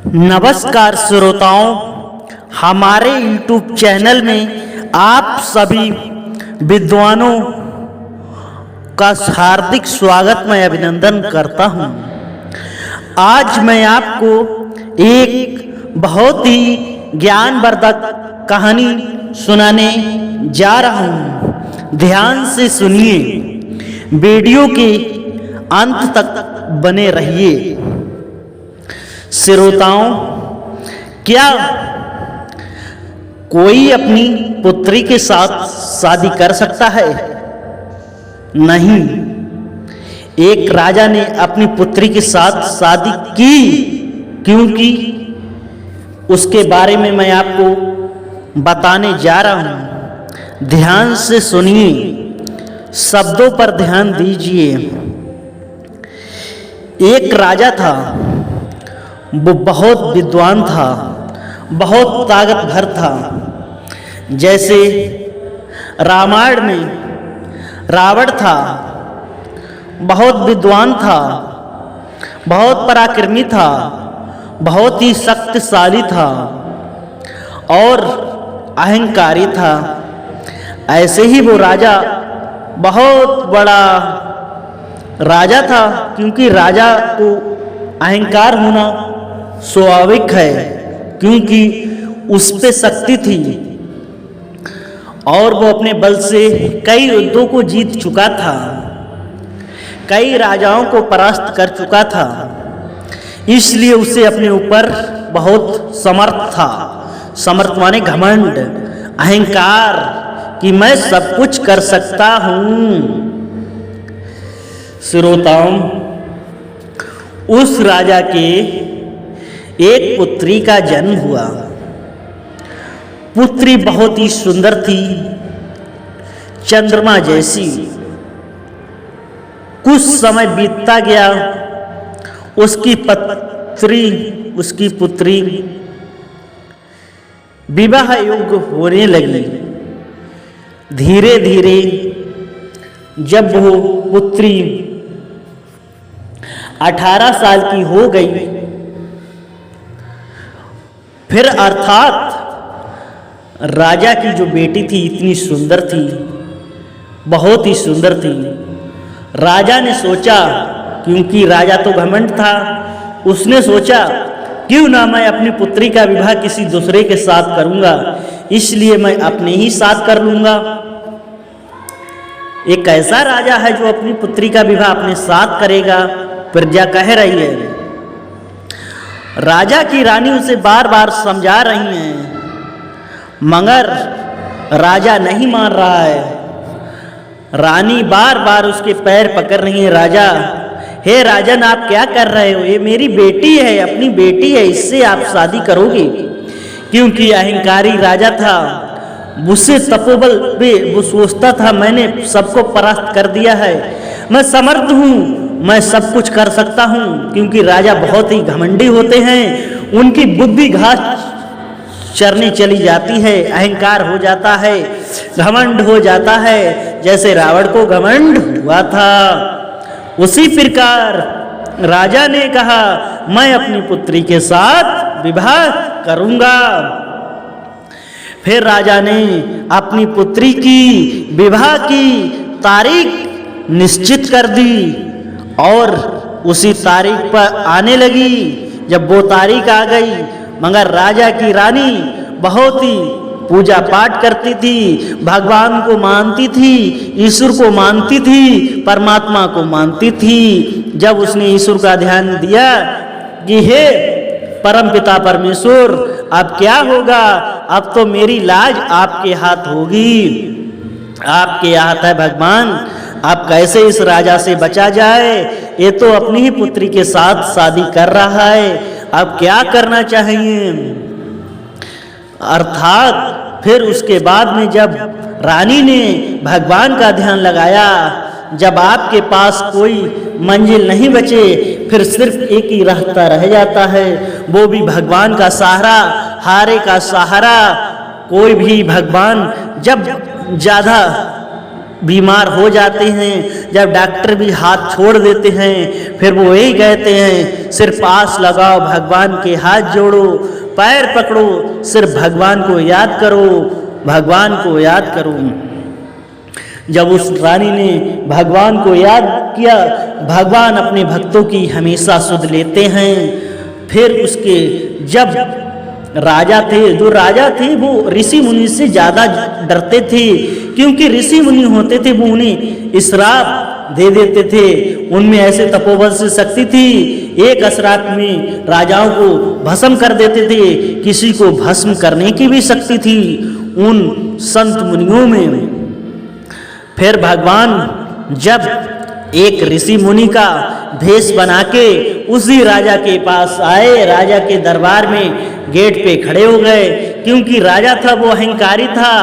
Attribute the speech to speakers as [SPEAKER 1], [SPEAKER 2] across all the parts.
[SPEAKER 1] नमस्कार श्रोताओं, हमारे YouTube चैनल में आप सभी विद्वानों का हार्दिक स्वागत मैं अभिनंदन करता हूं। आज मैं आपको एक बहुत ही ज्ञानवर्धक कहानी सुनाने जा रहा हूं। ध्यान से सुनिए, वीडियो के अंत तक बने रहिए। श्रोताओं, क्या कोई अपनी पुत्री के साथ शादी कर सकता है? नहीं। एक राजा ने अपनी पुत्री के साथ शादी की, क्योंकि उसके बारे में मैं आपको बताने जा रहा हूं। ध्यान से सुनिए, शब्दों पर ध्यान दीजिए। एक राजा था, वो बहुत विद्वान था, बहुत ताकतवर था। जैसे रामायण में रावण था, बहुत विद्वान था, बहुत पराक्रमी था, बहुत ही शक्तिशाली था और अहंकारी था। ऐसे ही वो राजा बहुत बड़ा राजा था, क्योंकि राजा को अहंकार होना स्वाभाविक है, क्योंकि उस पे शक्ति थी और वो अपने बल से कई युद्धों को जीत चुका था, कई राजाओं को परास्त कर चुका था। इसलिए उसे अपने ऊपर बहुत समर्थ था। समर्थ माने घमंड, अहंकार कि मैं सब कुछ कर सकता हूं। श्रोताओं, उस राजा के एक पुत्री का जन्म हुआ। पुत्री बहुत ही सुंदर थी, चंद्रमा जैसी। कुछ समय बीतता गया, उसकी पुत्री विवाह योग्य होने लगी। धीरे धीरे जब वो पुत्री 18 साल की हो गई, फिर अर्थात राजा की जो बेटी थी इतनी सुंदर थी, बहुत ही सुंदर थी। राजा ने सोचा, क्योंकि राजा तो घमंड था, उसने सोचा क्यों ना मैं अपनी पुत्री का विवाह किसी दूसरे के साथ करूंगा, इसलिए मैं अपने ही साथ कर लूंगा। एक ऐसा राजा है जो अपनी पुत्री का विवाह अपने साथ करेगा? प्रजा कह रही है। राजा की रानी उसे बार बार समझा रही हैं, मगर राजा नहीं मान रहा है। रानी बार बार उसके पैर पकड़ रही है। राजा, हे राजन, आप क्या कर रहे हो? ये मेरी बेटी है, अपनी बेटी है, इससे आप शादी करोगे? क्योंकि अहंकारी राजा था, उससे तपोबल पे वो सोचता था मैंने सबको परास्त कर दिया है, मैं समर्थ हूँ, मैं सब कुछ कर सकता हूँ। क्योंकि राजा बहुत ही घमंडी होते हैं, उनकी बुद्धि घास चरने चली जाती है, अहंकार हो जाता है, घमंड हो जाता है, जैसे रावण को घमंड हुआ था। उसी प्रकार राजा ने कहा मैं अपनी पुत्री के साथ विवाह करूंगा। फिर राजा ने अपनी पुत्री की विवाह की तारीख निश्चित कर दी और उसी तारीख पर आने लगी। जब वो तारीख आ गई, मगर राजा की रानी बहुत ही पूजा पाठ करती थी, भगवान को मानती थी, ईश्वर को मानती थी, परमात्मा को मानती थी। जब उसने ईश्वर का ध्यान दिया कि हे परमपिता परमेश्वर, अब क्या होगा? अब तो मेरी लाज आपके हाथ होगी, आपके हाथ है भगवान। अब कैसे इस राजा से बचा जाए? ये तो अपनी ही पुत्री के साथ शादी कर रहा है, अब क्या करना चाहिए? अर्थात फिर उसके बाद में जब रानी ने भगवान का ध्यान लगाया, जब आपके पास कोई मंजिल नहीं बचे, फिर सिर्फ एक ही रास्ता रह जाता है, वो भी भगवान का सहारा, हारे का सहारा। कोई भी भगवान जब ज़्यादा बीमार हो जाते हैं, जब डॉक्टर भी हाथ छोड़ देते हैं, फिर वो यही कहते हैं सिर्फ आस लगाओ, भगवान के हाथ जोड़ो, पैर पकड़ो, सिर्फ भगवान को याद करो, भगवान को याद करो। जब उस रानी ने भगवान को याद किया, भगवान अपने भक्तों की हमेशा सुध लेते हैं। फिर उसके जब राजा थे, जो राजा थे वो ऋषि मुनि से ज़्यादा डरते थे, क्योंकि ऋषि मुनि होते थे वो उन्हें श्राप दे देते थे। उनमें ऐसे तपोबल से शक्ति थी, एक श्राप में राजाओं को भस्म कर देते थे, किसी को भस्म करने की भी शक्ति थी उन संत मुनियों में। फिर भगवान जब एक ऋषि मुनि का भेष बना के उसी राजा के पास आए, राजा के दरबार में गेट पे खड़े हो गए, क्योंकि राजा था वो अहंकारी था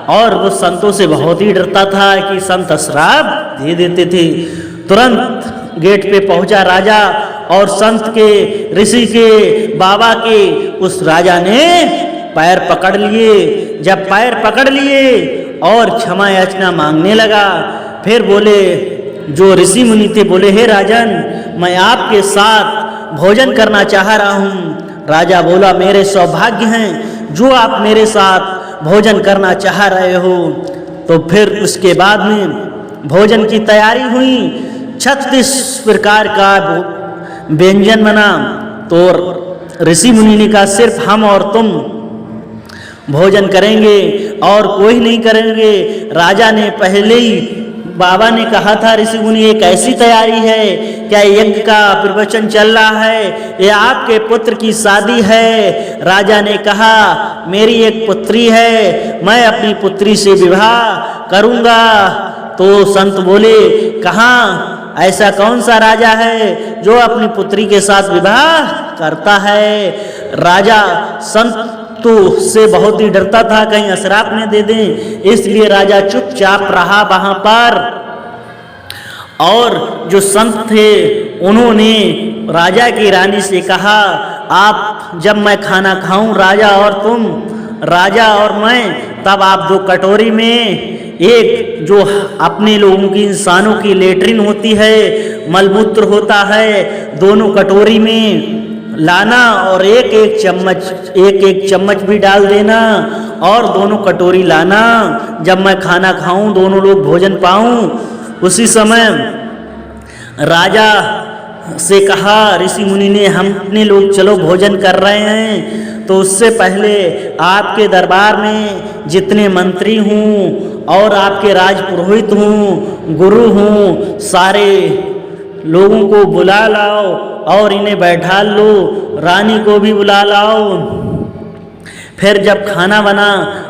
[SPEAKER 1] और वो संतों से बहुत ही डरता था कि संत श्राप दे देते थे। तुरंत गेट पे पहुंचा राजा और संत के, ऋषि के, बाबा के उस राजा ने पैर पकड़ लिए। जब पैर पकड़ लिए और क्षमा याचना मांगने लगा, फिर बोले, जो ऋषि मुनि थे बोले, हे राजन, मैं आपके साथ भोजन करना चाह रहा हूँ। राजा बोला, मेरे सौभाग्य हैं जो आप मेरे साथ भोजन करना चाह रहे हो। तो फिर उसके बाद में भोजन की तैयारी हुई, 36 प्रकार का व्यंजन बना। तो ऋषि मुनि ने कहा सिर्फ हम और तुम भोजन करेंगे और कोई नहीं करेंगे। राजा ने पहले ही, बाबा ने कहा था ऋषि मुनि एक ऐसी तैयारी है, क्या यज्ञ का प्रवचन चल रहा है या आपके पुत्र की शादी है? राजा ने कहा मेरी एक पुत्री है, मैं अपनी पुत्री से विवाह करूंगा। तो संत बोले, कहाँ, ऐसा कौन सा राजा है जो अपनी पुत्री के साथ विवाह करता है? राजा संत तो से बहुत ही डरता था कहीं श्राप न दे दें, इसलिए राजा चुपचाप रहा वहां पर। और जो संत थे उन्होंने राजा की रानी से कहा, आप जब मैं खाना खाऊं राजा और तुम, राजा और मैं, तब आप 2 कटोरी में एक जो अपने लोगों की, इंसानों की लेटरिन होती है, मलमूत्र होता है, दोनों कटोरी में लाना और एक एक चम्मच भी डाल देना और दोनों कटोरी लाना। जब मैं खाना खाऊं, दोनों लोग भोजन पाऊं। उसी समय राजा से कहा ऋषि मुनि ने, हम अपने लोग चलो भोजन कर रहे हैं, तो उससे पहले आपके दरबार में जितने मंत्री हूँ और आपके राज पुरोहित हूँ, गुरु हूँ, सारे लोगों को बुला लाओ और इन्हें बैठा लो, रानी को भी बुला लाओ। फिर जब खाना बना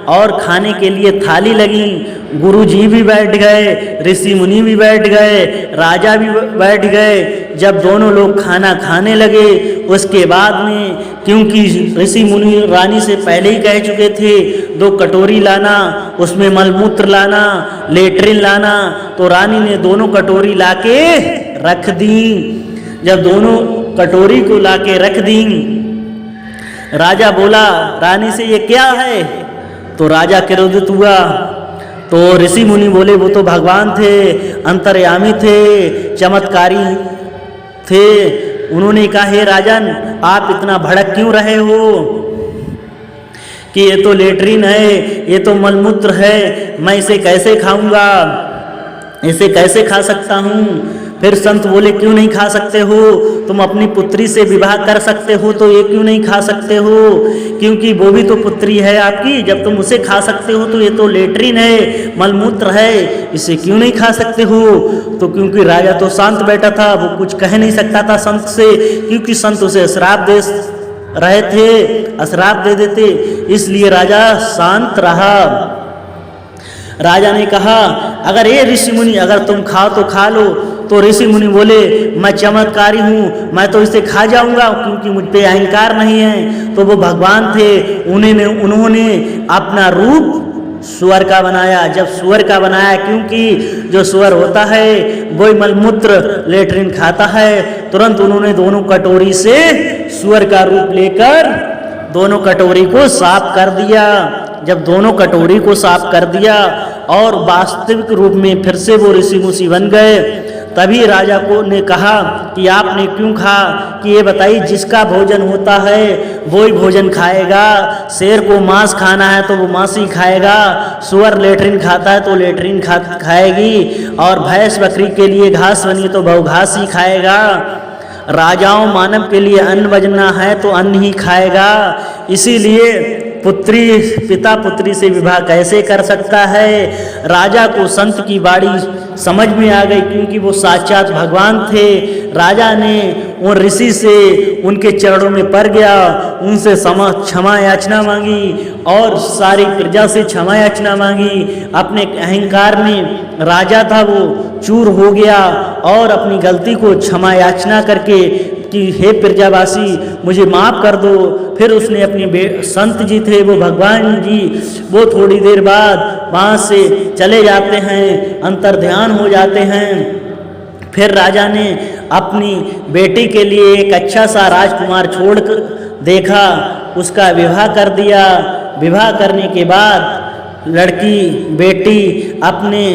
[SPEAKER 1] और खाने के लिए थाली लगी, गुरुजी भी बैठ गए, ऋषि मुनि भी बैठ गए, राजा भी बैठ गए। जब दोनों लोग खाना खाने लगे, उसके बाद में, क्योंकि ऋषि मुनि रानी से पहले ही कह चुके थे 2 कटोरी लाना, उसमें मलमूत्र लाना, लेटरिन लाना, तो रानी ने दोनों कटोरी लाके रख दी। जब दोनों कटोरी को लाके रख दी, राजा बोला रानी से, ये क्या है? तो राजा क्रोधित हुआ। तो ऋषि मुनि बोले, वो तो भगवान थे, अंतर्यामी थे, चमत्कारी थे। उन्होंने कहा, हे राजन, आप इतना भड़क क्यों रहे हो कि ये तो लेटरिन है, ये तो मलमूत्र है, मैं इसे कैसे खाऊंगा, इसे कैसे खा सकता हूँ? फिर संत बोले, क्यों नहीं खा सकते हो? तुम अपनी पुत्री से विवाह कर सकते हो, तो ये क्यों नहीं खा सकते हो? क्योंकि वो भी तो पुत्री है आपकी, जब तुम उसे खा सकते हो तो ये तो लेटरिन है, मलमूत्र है, इसे क्यों नहीं खा सकते हो? तो क्योंकि राजा तो शांत बैठा था, वो कुछ कह नहीं सकता था संत से, क्योंकि संत उसे श्राप दे रहे थे, श्राप दे देते, इसलिए राजा शांत रहा। राजा ने कहा, अगर ये ऋषि मुनि, अगर तुम खाओ तो खा लो। तो ऋषि मुनि बोले, मैं चमत्कारी हूँ, मैं तो इसे खा जाऊंगा, क्योंकि मुझ पे अहंकार नहीं है। तो वो भगवान थे, उन्होंने अपना रूप सुअर का बनाया। जब सुअर का बनाया, क्योंकि जो सुअर होता है वही मलमूत्र लेटरिन खाता है, तुरंत उन्होंने दोनों कटोरी से सुअर का रूप लेकर दोनों कटोरी को साफ कर दिया। जब दोनों कटोरी को साफ कर दिया और वास्तविक रूप में फिर से वो ऋषि मुनि बन गए। तभी राजा को ने कहा कि आपने क्यों कहा कि ये बताइए, जिसका भोजन होता है वो ही भोजन खाएगा। शेर को मांस खाना है तो वो मांस ही खाएगा, सुअर लेट्रिन खाता है तो लेट्रिन खाएगी, और भैंस बकरी के लिए घास बनी तो वो घास ही खाएगा। राजाओं मानव के लिए अन्न बजना है तो अन्न ही खाएगा। इसीलिए पिता पुत्री से विवाह कैसे कर सकता है। राजा को संत की बाणी समझ में आ गई, क्योंकि वो साक्षात भगवान थे। राजा ने उन ऋषि से उनके चरणों में पड़ गया, उनसे क्षमा याचना मांगी और सारी प्रजा से क्षमा याचना मांगी। अपने अहंकार में राजा था वो चूर हो गया और अपनी गलती को क्षमा याचना करके कि हे प्रजावासी मुझे माफ़ कर दो। फिर उसने अपने संत जी थे वो भगवान जी, वो थोड़ी देर बाद वहाँ से चले जाते हैं, अंतर्ध्यान हो जाते हैं। फिर राजा ने अपनी बेटी के लिए एक अच्छा सा राजकुमार छोड़ देखा, उसका विवाह कर दिया। विवाह करने के बाद लड़की बेटी अपने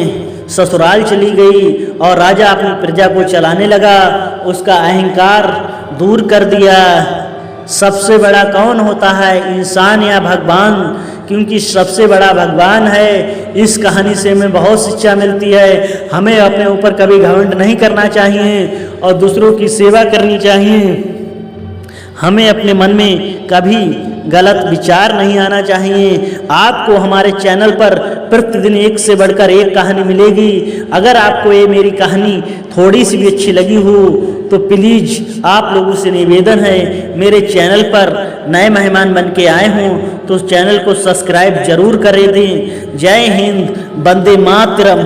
[SPEAKER 1] ससुराल चली गई और राजा अपनी प्रजा को चलाने लगा, उसका अहंकार दूर कर दिया। सबसे बड़ा कौन होता है, इंसान या भगवान? क्योंकि सबसे बड़ा भगवान है। इस कहानी से हमें बहुत शिक्षा मिलती है। हमें अपने ऊपर कभी घमंड नहीं करना चाहिए और दूसरों की सेवा करनी चाहिए। हमें अपने मन में कभी गलत विचार नहीं आना चाहिए। आपको हमारे चैनल पर प्रतिदिन एक से बढ़कर एक कहानी मिलेगी। अगर आपको ये मेरी कहानी थोड़ी सी भी अच्छी लगी हो तो प्लीज़ आप लोगों से निवेदन है, मेरे चैनल पर नए मेहमान बन के आए हों तो चैनल को सब्सक्राइब जरूर करें दें। जय हिंद, वंदे मातरम।